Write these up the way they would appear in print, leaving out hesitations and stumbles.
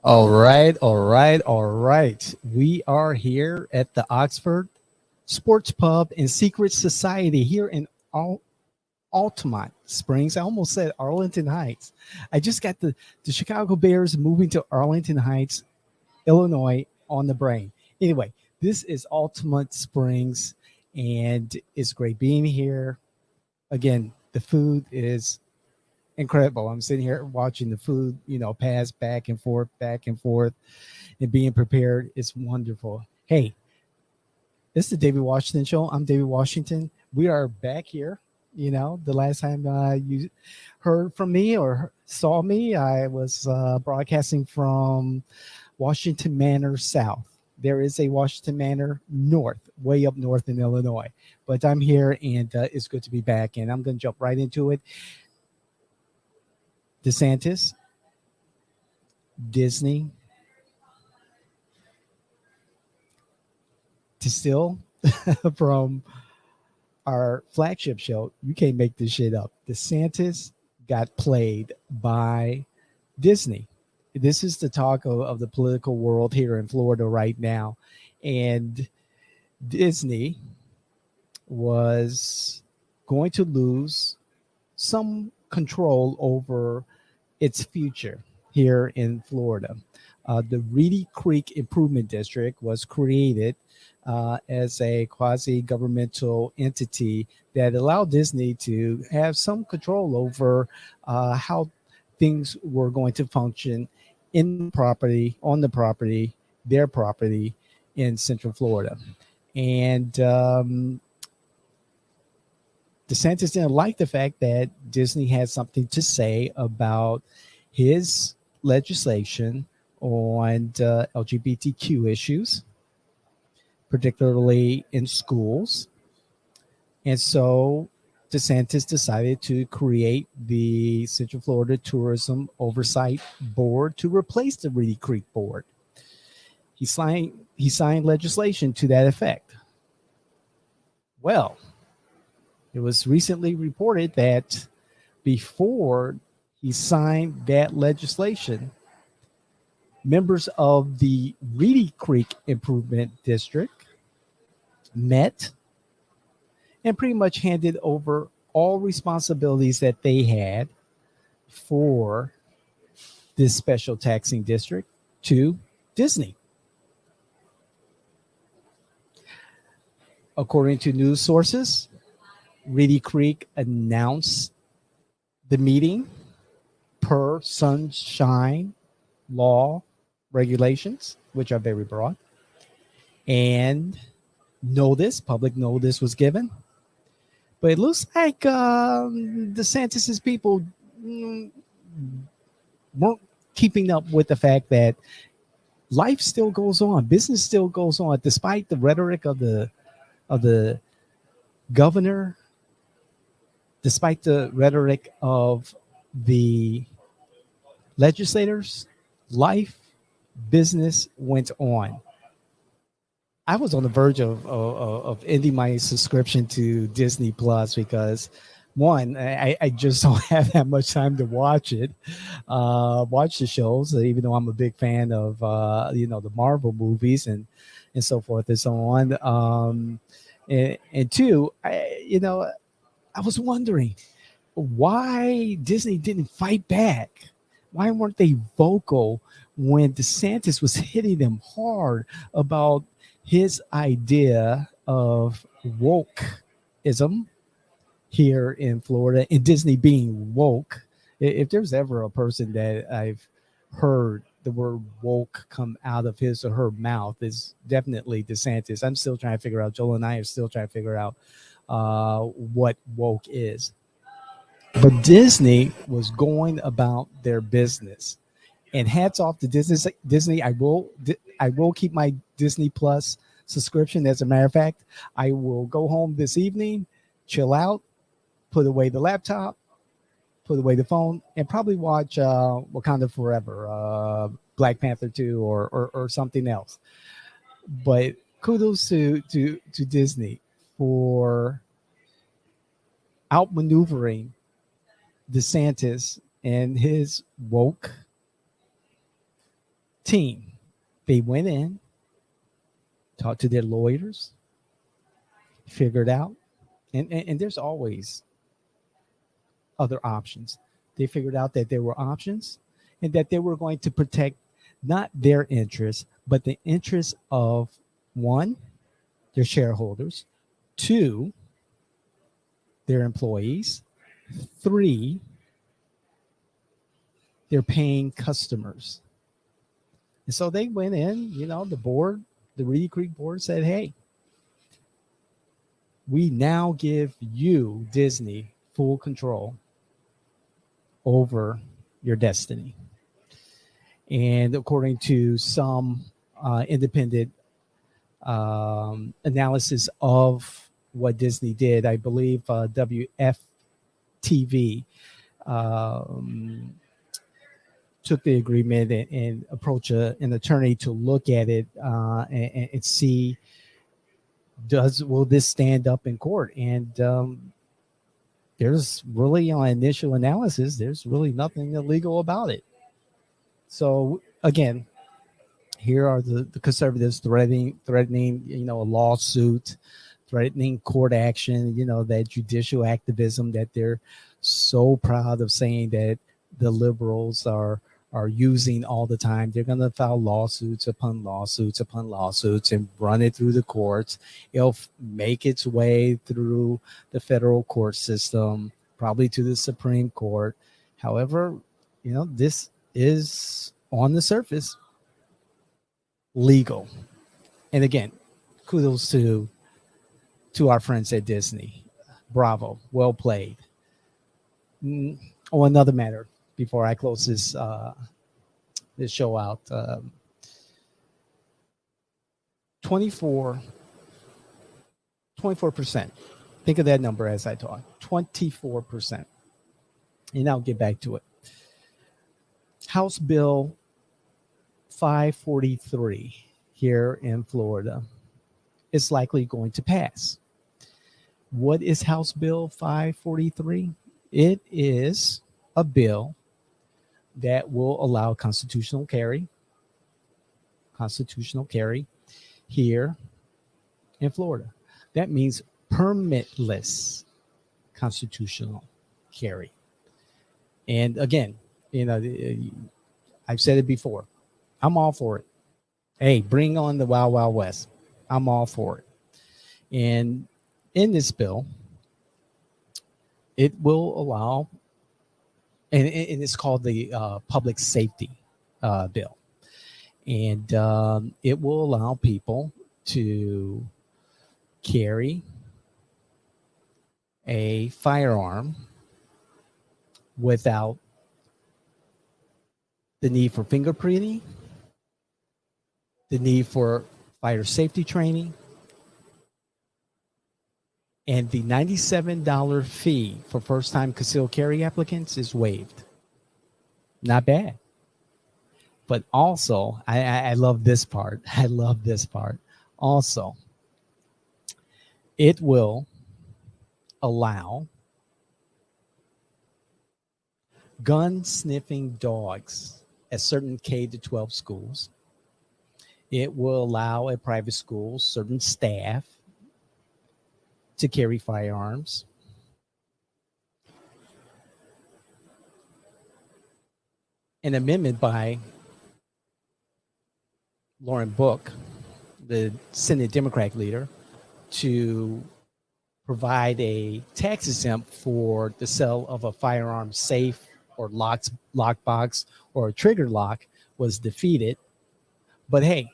All right. We are here at the Oxford Sports Pub and Secret Society here in Altamont Springs. I almost said Arlington Heights. I just got the Chicago Bears moving to Arlington Heights, Illinois on the brain. Anyway, this is Altamont Springs, and it's great being here. Again, the food is incredible. I'm sitting here watching the food, pass back and forth, and being prepared is wonderful. Hey, this is the David Washington Show. I'm David Washington. We are back here. The last time you heard from me or saw me, I was broadcasting from Washington Manor South. There is a Washington Manor North, way up north in Illinois. But I'm here, and it's good to be back. And I'm going to jump right into it. DeSantis, Disney, to still from our flagship show. You can't make this shit up. DeSantis got played by Disney. This is the talk of the political world here in Florida right now. And Disney was going to lose some control over its future here in Florida. The Reedy Creek Improvement District was created as a quasi-governmental entity that allowed Disney to have some control over how things were going to function on the property, their property in Central Florida. And DeSantis didn't like the fact that Disney had something to say about his legislation on LGBTQ issues, particularly in schools. And so DeSantis decided to create the Central Florida Tourism Oversight Board to replace the Reedy Creek Board. He signed legislation to that effect. Well, it was recently reported that before he signed that legislation, members of the Reedy Creek Improvement District met and pretty much handed over all responsibilities that they had for this special taxing district to Disney. According to news sources, Reedy Creek announced the meeting per sunshine law regulations, which are very broad, and public notice was given. But it looks like DeSantis's people weren't keeping up with the fact that life still goes on, business still goes on, despite the rhetoric of the governor, despite the rhetoric of the legislators. Life, business went on. I was on the verge of ending my subscription to Disney Plus because, one, I just don't have that much time to watch the shows, even though I'm a big fan of the Marvel movies and so forth and so on. And two, I was wondering why Disney didn't fight back. Why weren't they vocal when DeSantis was hitting them hard about his idea of wokeism here in Florida and Disney being woke? If there's ever a person that I've heard the word woke come out of his or her mouth, is definitely DeSantis. I'm still trying to figure out, Joel and I are still trying to figure out what woke is. But Disney was going about their business, and hats off to Disney. I will keep my Disney Plus subscription. As a matter of fact, I will go home this evening, chill out, put away the laptop, put away the phone, and probably watch Wakanda Forever, Black Panther 2, or something else. But kudos to Disney for outmaneuvering DeSantis and his woke team. They went in, talked to their lawyers, figured out, and there's always other options. They figured out that there were options and that they were going to protect not their interests, but the interests of one, their shareholders, two, their employees, three, their paying customers. And so they went in, the board, the Reedy Creek board said, hey, we now give you, Disney, full control over your destiny. And according to some independent analysis of what Disney did, I believe WFTV took the agreement and approached an attorney to look at it and see will this stand up in court. And there's really, on initial analysis, there's really nothing illegal about it. So again, here are the conservatives threatening, a lawsuit, threatening court action, that judicial activism that they're so proud of saying that the liberals are using all the time. They're going to file lawsuits upon lawsuits upon lawsuits and run it through the courts. It'll make its way through the federal court system, probably to the Supreme Court. However, this is on the surface legal. And again, kudos to our friends at Disney. Bravo. Well played. On another matter, before I close this show out, 24%. Think of that number as I talk. 24%. And I'll get back to it. House Bill 543 here in Florida is likely going to pass. What is House Bill 543? It is a bill that will allow constitutional carry here in Florida. That means permitless constitutional carry. And again, I've said it before. I'm all for it. Hey, bring on the Wild Wild West. I'm all for it. And in this bill, it will allow, and it's called the Public Safety Bill. And it will allow people to carry a firearm without the need for fingerprinting, the need for fire safety training, and the $97 fee for first-time concealed carry applicants is waived. Not bad. But also, I love this part. I love this part. Also, it will allow gun-sniffing dogs at certain K-12 schools. It will allow at private schools certain staff to carry firearms. An amendment by Lauren Book, the Senate Democrat leader, to provide a tax exempt for the sale of a firearm safe or lockbox or a trigger lock was defeated. But hey,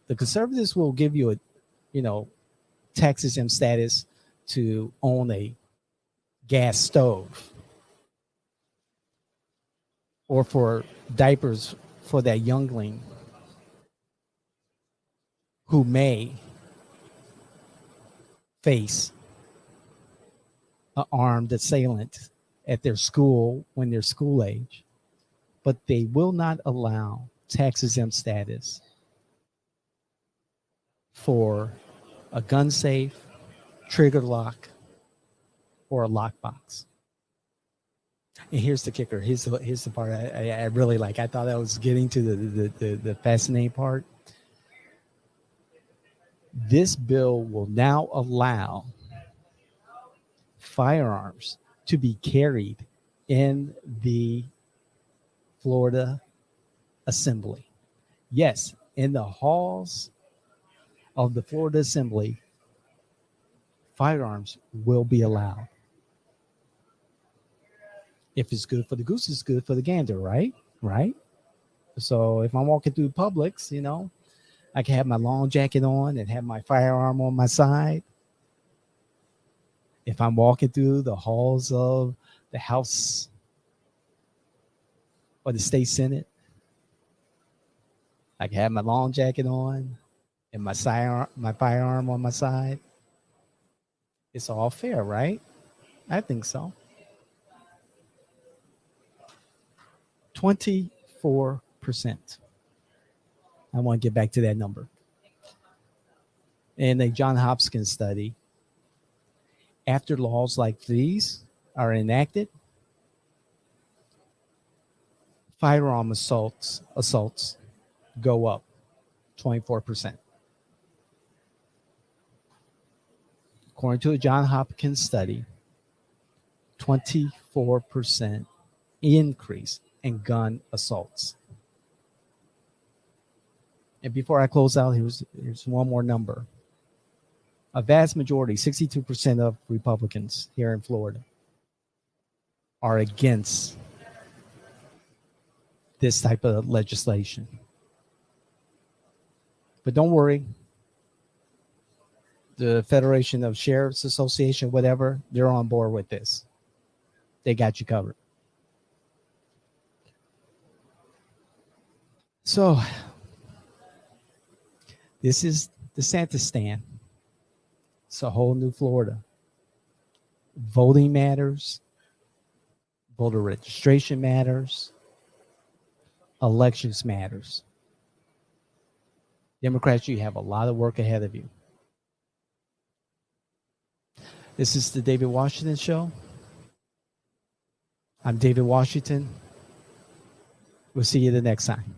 the conservatives will give you a, tax exempt status to own a gas stove or for diapers for that youngling who may face an armed assailant at their school when they're school age. But they will not allow tax exempt status for a gun safe, trigger lock, or a lockbox. And here's the kicker. Here's the part I really like. I thought I was getting to the fascinating part. This bill will now allow firearms to be carried in the Florida Assembly. Yes, in the halls of the Florida Assembly, firearms will be allowed. If it's good for the goose, it's good for the gander, right? Right. So if I'm walking through Publix, I can have my long jacket on and have my firearm on my side. If I'm walking through the halls of the House or the State Senate, I can have my long jacket on and my firearm on my side. It's all fair, right? I think so. 24%. I want to get back to that number. In a John Hopkins study, after laws like these are enacted, firearm assaults go up 24%. According to a John Hopkins study, 24% increase in gun assaults. And before I close out, here's one more number. A vast majority, 62% of Republicans here in Florida are against this type of legislation. But don't worry. The Federation of Sheriffs Association, whatever, they're on board with this. They got you covered. So this is DeSantis. It's a whole new Florida. Voting matters. Voter registration matters. Elections matters. Democrats, you have a lot of work ahead of you. This is the David Washington Show. I'm David Washington. We'll see you the next time.